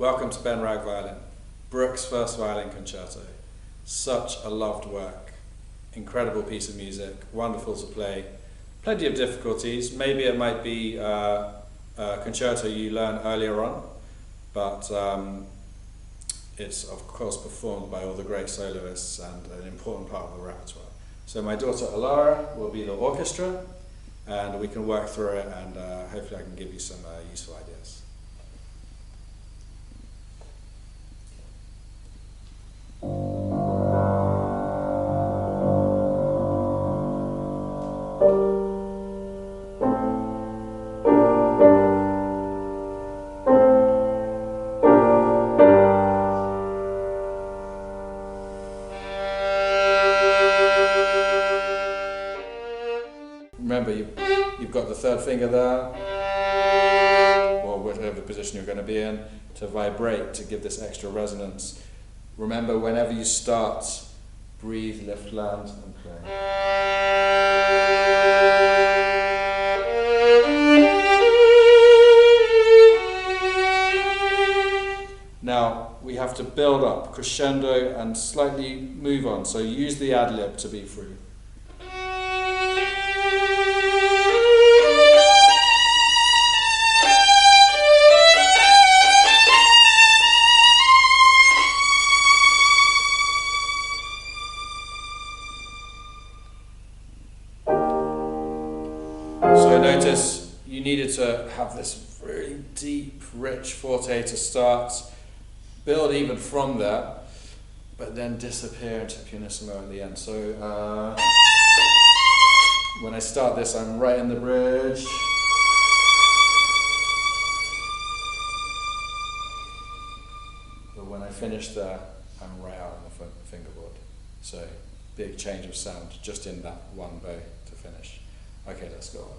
Welcome to Ben Rag Violin, Bruch's first violin concerto. Such a loved work, incredible piece of music, wonderful to play, plenty of difficulties. Maybe it might be a concerto you learn earlier on, but it's of course performed by all the great soloists and an important part of the repertoire. So my daughter Alara will be the orchestra, and we can work through it, and hopefully I can give you some useful ideas. Remember, you've got the third finger there, or whatever position you're going to be in, to vibrate, to give this extra resonance. Remember, whenever you start, breathe, lift, land, and play. Now, we have to build up, crescendo, and slightly move on, so use the ad-lib to be through. So notice you needed to have this really deep, rich forte to start, build even from there, but then disappear into pianissimo at the end. So when I start this, I'm right in the bridge. But when I finish there, I'm right out on the fingerboard. So big change of sound just in that one bow to finish. Okay, let's go on.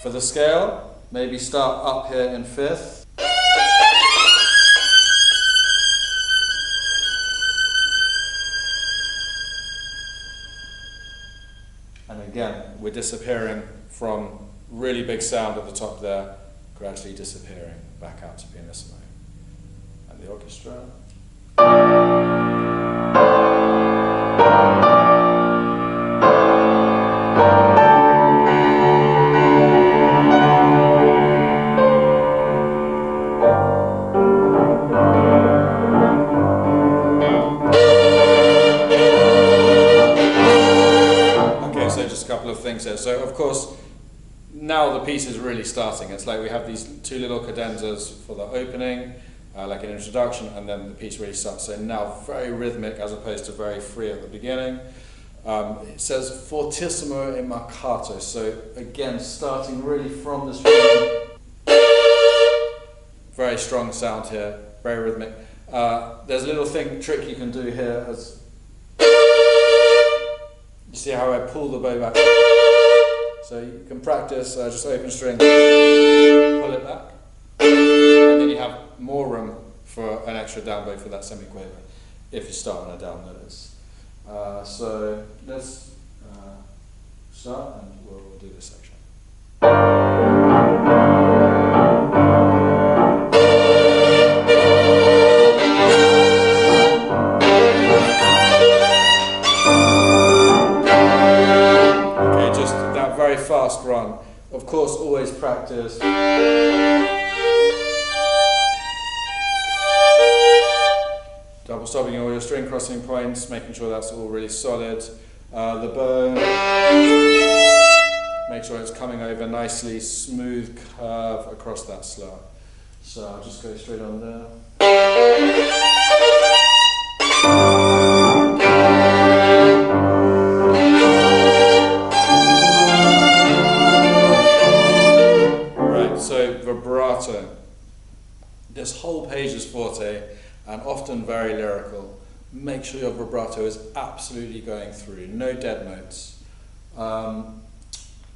For the scale, maybe start up here in fifth. And again, we're disappearing from really big sound at the top there, gradually disappearing back out to pianissimo. And the orchestra. Of things here. So of course now the piece is really starting. It's like we have these two little cadenzas for the opening, like an introduction, and then the piece really starts. So now very rhythmic as opposed to very free at the beginning. It says fortissimo e marcato, so again starting really from this very strong sound here, very rhythmic. There's a little trick you can do here as you see how I pull the bow back. So you can practice just open string, pull it back, and then you have more room for an extra down bow for that semiquaver if you start on a down notice. So let's start, and we'll do this section. Very fast run. Of course, always practice. Double stopping all your string crossing points, making sure that's all really solid. The bow, make sure it's coming over nicely, smooth curve across that slur. So I'll just go straight on there. Vibrato. This whole page is forte and often very lyrical. Make sure your vibrato is absolutely going through, no dead notes.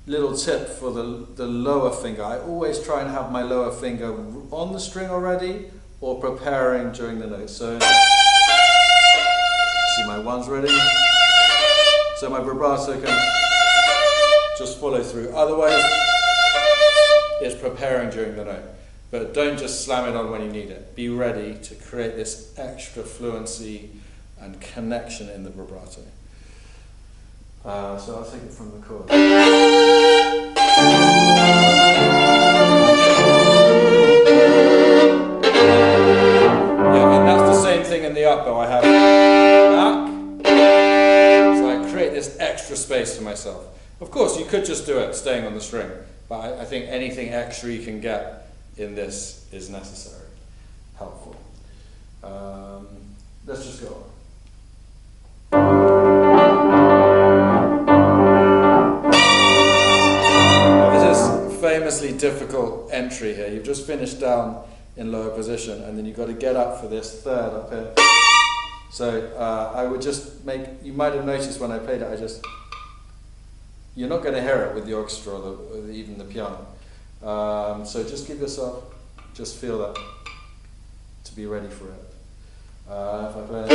little tip for the lower finger. I always try and have my lower finger on the string already or preparing during the note. So, see my ones ready? So my vibrato can just follow through. Otherwise, it's preparing during the note. But don't just slam it on when you need it. Be ready to create this extra fluency and connection in the vibrato. So I'll take it from the chord. Yeah, and that's the same thing in the up bow. I have back, so I create this extra space for myself. Of course, you could just do it staying on the string, but I think anything extra you can get in this is necessary, helpful. Let's just go on. Now, this is famously difficult entry here. You've just finished down in lower position, and then you've got to get up for this third up here. So I would just make, you might have noticed when I played it, you're not going to hear it with the orchestra or even the piano. So just give yourself, just feel that, to be ready for it. If I play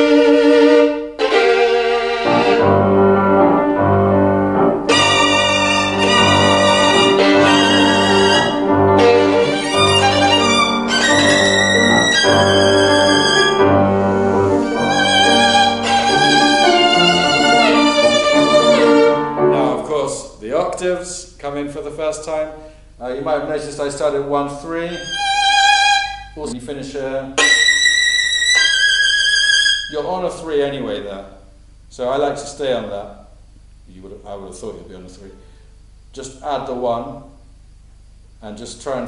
Now, of course, the octaves come in for the first time. You might have noticed I started 1-3. Also, you finish here. You're on a 3 anyway there, so I like to stay on that. I would have thought you'd be on a 3. Just add the 1, and just try and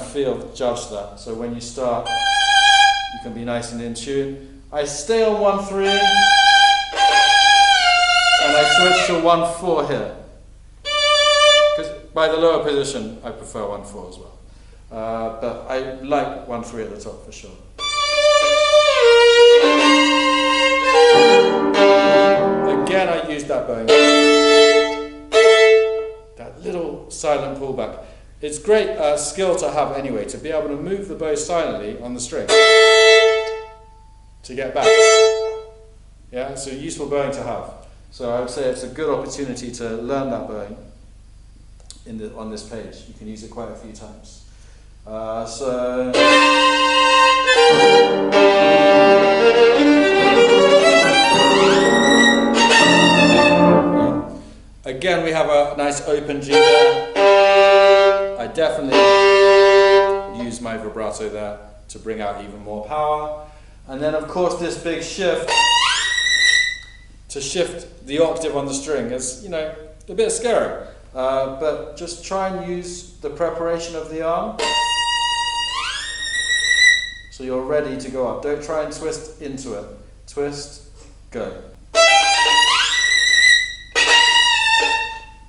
judge that. So when you start, you can be nice and in tune. I stay on 1-3, and I switch to 1-4 here. By the lower position, I prefer 1-4 as well. But I like 1-3 at the top for sure. Again, I use that bowing. That little silent pullback. It's great skill to have anyway, to be able to move the bow silently on the string to get back. Yeah, it's a useful bowing to have. So I would say it's a good opportunity to learn that bowing. On this page, you can use it quite a few times. Again, we have a nice open G there. I definitely use my vibrato there to bring out even more power. And then, of course, this big shift to shift the octave on the string is, a bit scary. But just try and use the preparation of the arm so you're ready to go up. Don't try and twist into it. Twist, go.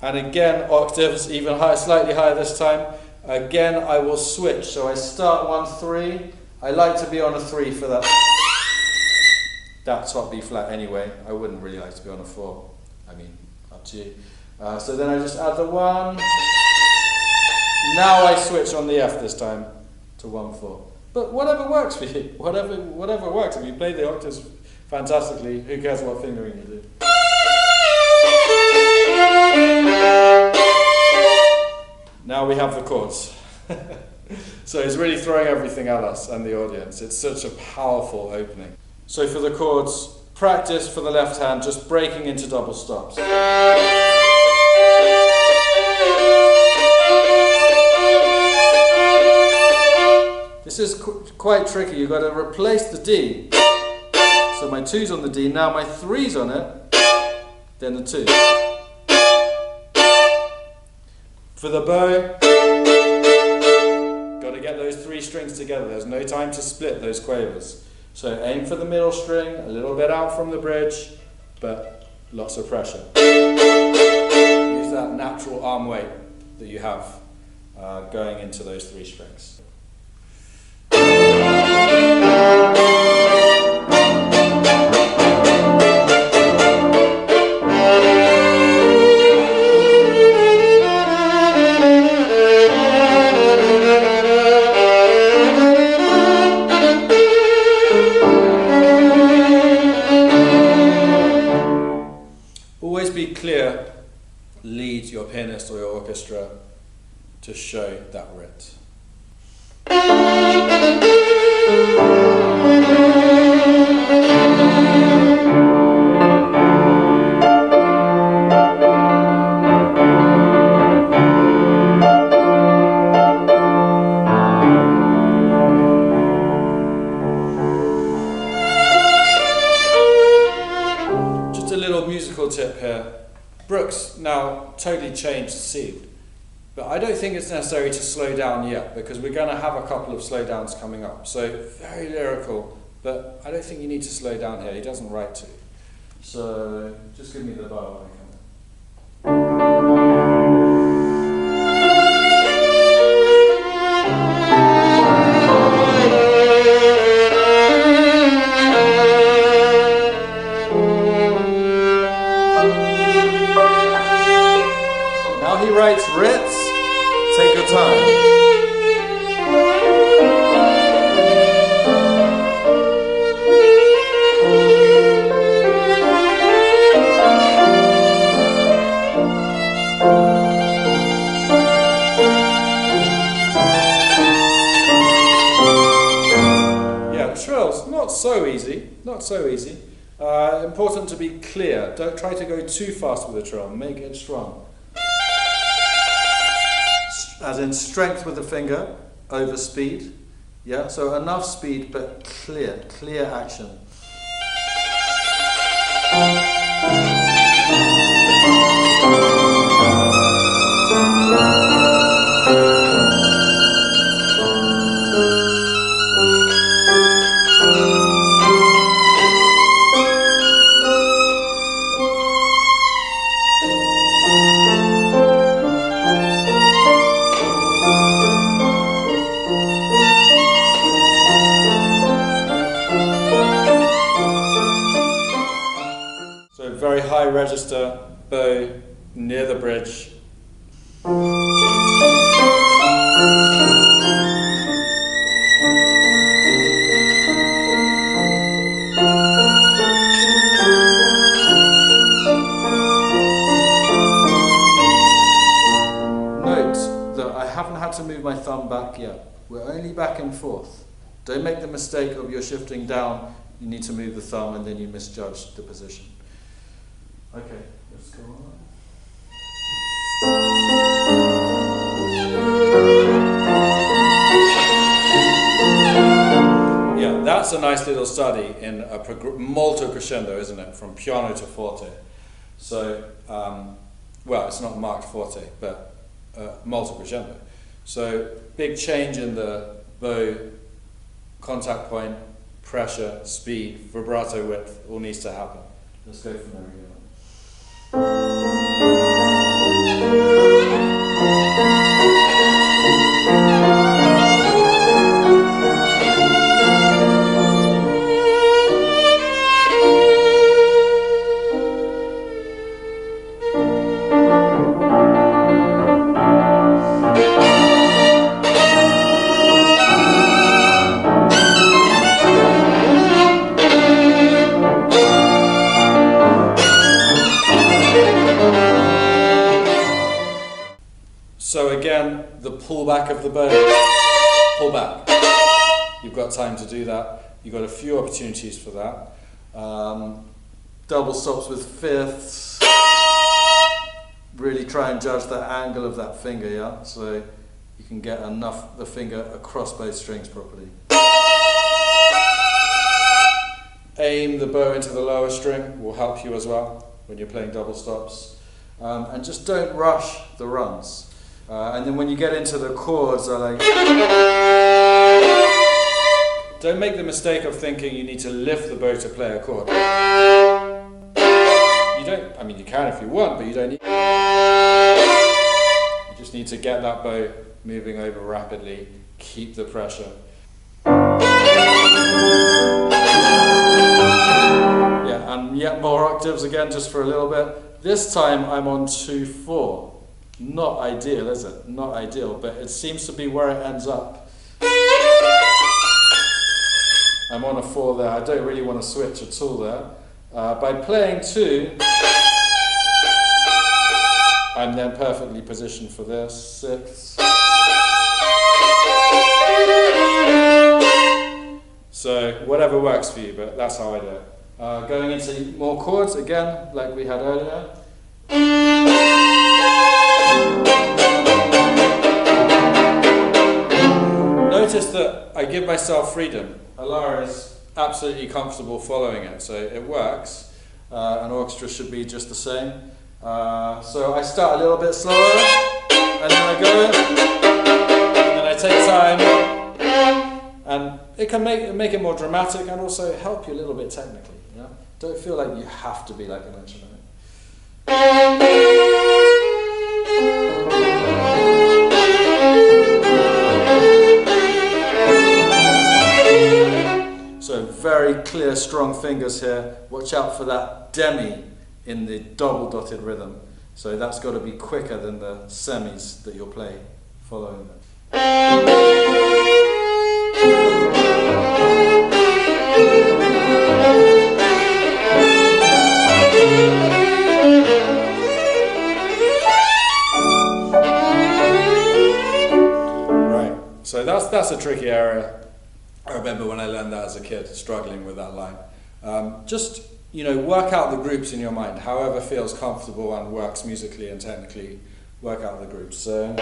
And again, octaves, even higher, slightly higher this time. Again, I will switch. So I start 1-3. I like to be on a 3 for that top B flat anyway. I wouldn't really like to be on a 4. I mean, up to you. So then I just add the 1. Now I switch on the F this time to 1-4. But whatever works for you, whatever works. If you play the octaves fantastically, who cares what fingering you do? Now we have the chords. So he's really throwing everything at us and the audience. It's such a powerful opening. So for the chords, practice for the left hand, just breaking into double stops. This is quite tricky. You've got to replace the D. So my 2's on the D, now my 3's on it, then the 2. For the bow, got to get those 3 strings together. There's no time to split those quavers. So aim for the middle string, a little bit out from the bridge, but lots of pressure. Use that natural arm weight that you have going into those 3 strings. pianist or your orchestra to show that writ. Just a little musical tip here. Bruch's now totally changed C, but I don't think it's necessary to slow down yet because we're going to have a couple of slowdowns coming up. So very lyrical, but I don't think you need to slow down here. He doesn't write to. So just give me the bow when I come in. Now he writes writs. Take your time. Yeah, trills, not so easy, not so easy. Important to be clear. Don't try to go too fast with the trill, make it strong. As in strength with the finger over speed. Yeah, so enough speed but clear action. Very high register, bow near the bridge. Note that I haven't had to move my thumb back yet. We're only back and forth. Don't make the mistake of you're shifting down, you need to move the thumb and then you misjudge the position. Okay, let's go on. Yeah, that's a nice little study in a molto crescendo, isn't it? From piano to forte. So, well, it's not marked forte, but molto crescendo. So, big change in the bow, contact point, pressure, speed, vibrato width, all needs to happen. Let's go from there again. So again, the pull back of the bow, pull back. You've got time to do that. You've got a few opportunities for that. Double stops with fifths. Really try and judge the angle of that finger, yeah? So you can get enough the finger across both strings properly. Aim the bow into the lower string will help you as well when you're playing double stops. And just don't rush the runs. And then when you get into the chords, don't make the mistake of thinking you need to lift the bow to play a chord. You don't, I mean you can if you want, but you don't need. You just need to get that bow moving over rapidly, keep the pressure. Yeah, and yet more octaves again just for a little bit. This time I'm on 2/4. Not ideal, is it? Not ideal, but it seems to be where it ends up. I'm on a 4 there. I don't really want to switch at all there. By playing 2, I'm then perfectly positioned for this, sixths. So whatever works for you, but that's how I do it. Going into more chords, again, like we had earlier. Notice that I give myself freedom. Alara is absolutely comfortable following it, so it works. An orchestra should be just the same. So I start a little bit slower, and then I go, and then I take time, and it can make it more dramatic and also help you a little bit technically. You know? Don't feel like you have to be like an instrument. So very clear, strong fingers here. Watch out for that demi in the double dotted rhythm. So that's got to be quicker than the semis that you'll play following them. Right, so that's a tricky area. I remember when I learned that as a kid, struggling with that line. Just, work out the groups in your mind, however feels comfortable and works musically and technically, work out the groups. So,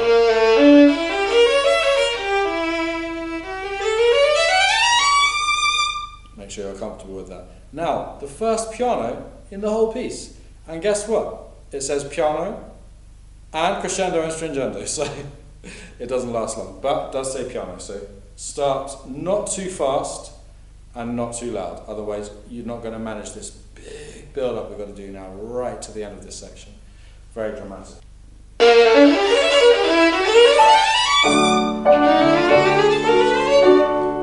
make sure you're comfortable with that. Now, the first piano in the whole piece. And guess what? It says piano and crescendo and stringendo, so it doesn't last long, but it does say piano. So start not too fast and not too loud, otherwise you're not going to manage this big build-up we've got to do now right to the end of this section. Very dramatic.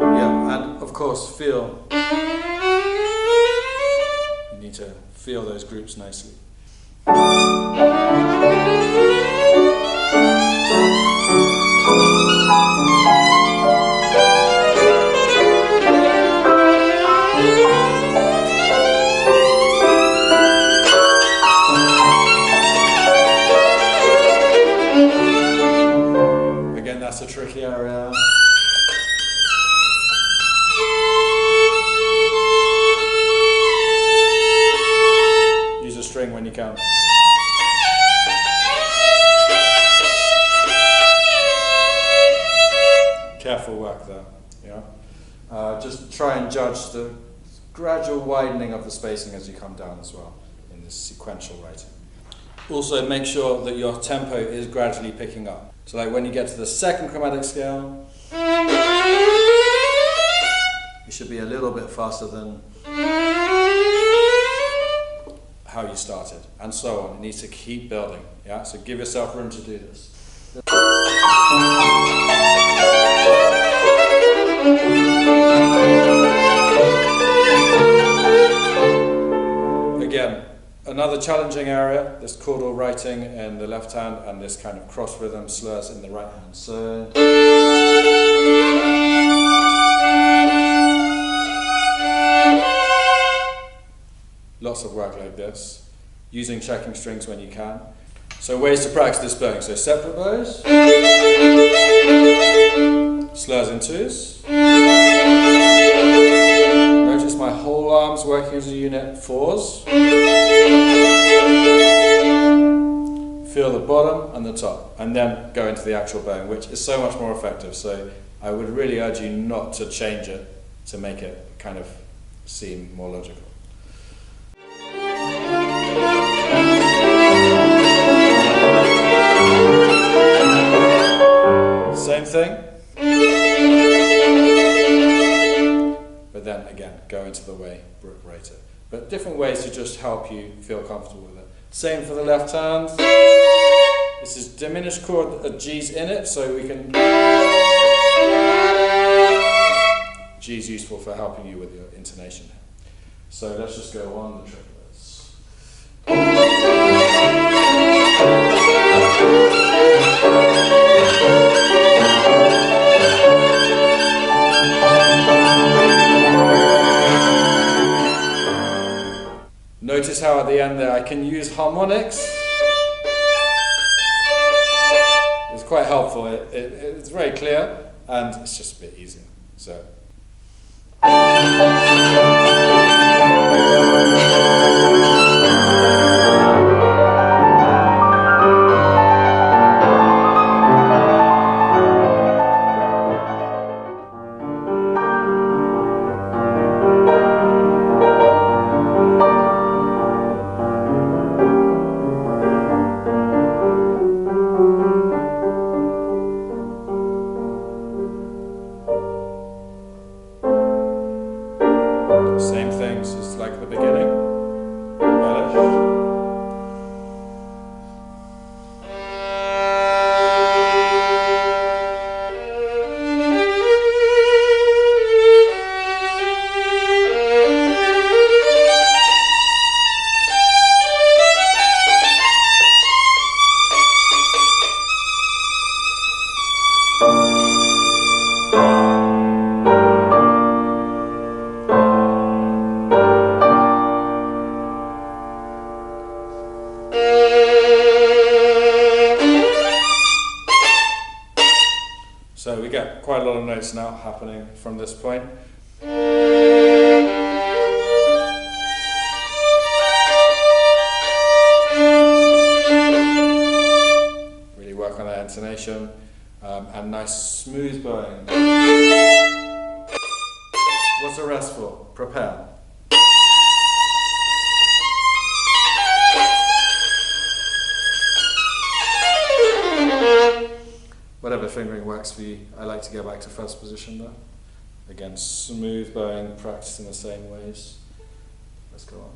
Yeah, and of course feel. You need to feel those groups nicely. Again, that's a tricky area. Use a string when you can. Careful work there, just try and judge the gradual widening of the spacing as you come down as well in this sequential writing. Also make sure that your tempo is gradually picking up. So like when you get to the second chromatic scale, it should be a little bit faster than how you started, and so on. It needs to keep building, so give yourself room to do this. Again, another challenging area, this chordal writing in the left hand and this kind of cross rhythm slurs in the right hand. So lots of work like this, using checking strings when you can. So ways to practice this bowing. So separate bows, slurs in twos. Notice my whole arms working as a unit, fours. Feel the bottom and the top, and then go into the actual bowing, which is so much more effective. So I would really urge you not to change it to make it kind of seem more logical. Same thing, but then again, go into the way Bruch wrote it. But different ways to just help you feel comfortable with it. Same for the left hand. This is diminished chord, G's in it, so we can. G's useful for helping you with your intonation. So let's just go on the triplets. Notice how at the end there I can use harmonics quite helpful. It's very clear and it's just a bit easier. So. Same things, just like the beginning. So we get quite a lot of notes now happening from this point. Really work on that intonation and nice smooth bowing. What's the rest for? Prepare. Whatever fingering works for you. I like to go back to first position though. Again, smooth bowing, practice in the same ways. Let's go on.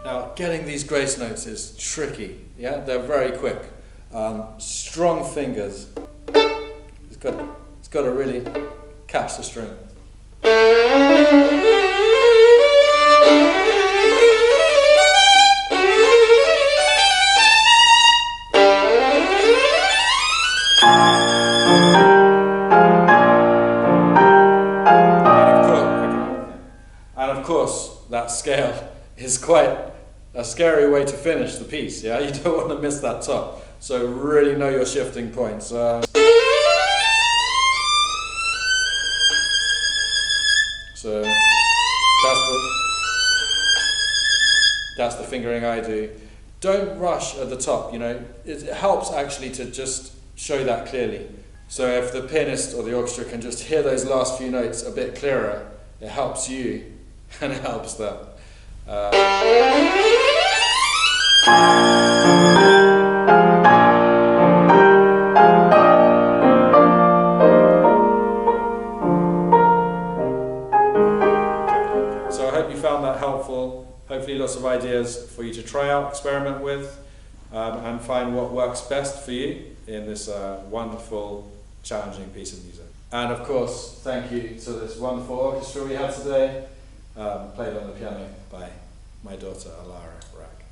Now, getting these grace notes is tricky. Yeah, they're very quick. Strong fingers. It's got to really catch the string. Of course, that scale is quite a scary way to finish the piece, yeah? You don't want to miss that top. So really know your shifting points. So that's the fingering I do. Don't rush at the top, you know. It helps actually to just show that clearly. So if the pianist or the orchestra can just hear those last few notes a bit clearer, it helps you. And it helps them. So I hope you found that helpful. Hopefully lots of ideas for you to try out, experiment with, and find what works best for you in this wonderful, challenging piece of music. And of course, thank you to this wonderful orchestra we had today. Played on the piano by my daughter, Alara Bruch.